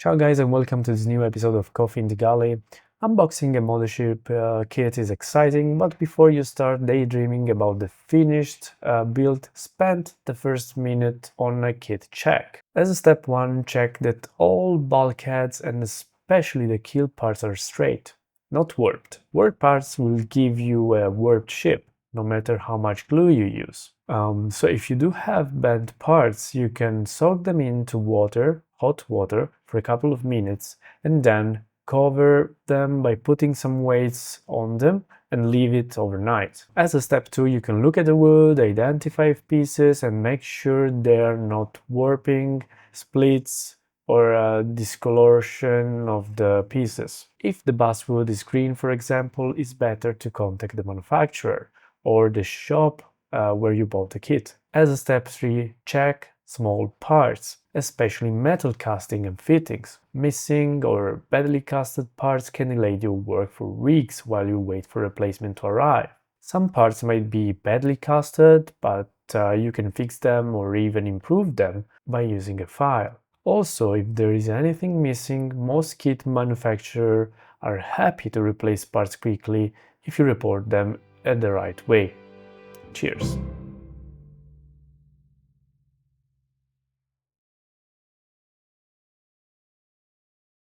Ciao guys and welcome to this new episode of Coffee in the Galley. Unboxing a mothership kit is exciting, but before you start daydreaming about the finished build, spend the first minute on a kit check. As a step 1, check that all bulkheads and especially the keel parts are straight, not warped. Warped parts will give you a warped ship, no matter how much glue you use. So if you do have bent parts, you can soak them into water, hot water, for a couple of minutes, and then cover them by putting some weights on them and leave it overnight. As a step 2, you can look at the wood, identify pieces, and make sure they're not warping, splits, or discoloration of the pieces. If the basswood is green, for example, it's better to contact the manufacturer or the shop where you bought the kit. As a step 3, check small parts, especially metal casting and fittings. Missing or badly casted parts can delay your work for weeks while you wait for replacement to arrive. Some parts might be badly casted, but you can fix them or even improve them by using a file. Also, if there is anything missing, most kit manufacturers are happy to replace parts quickly if you report them the right way. Cheers!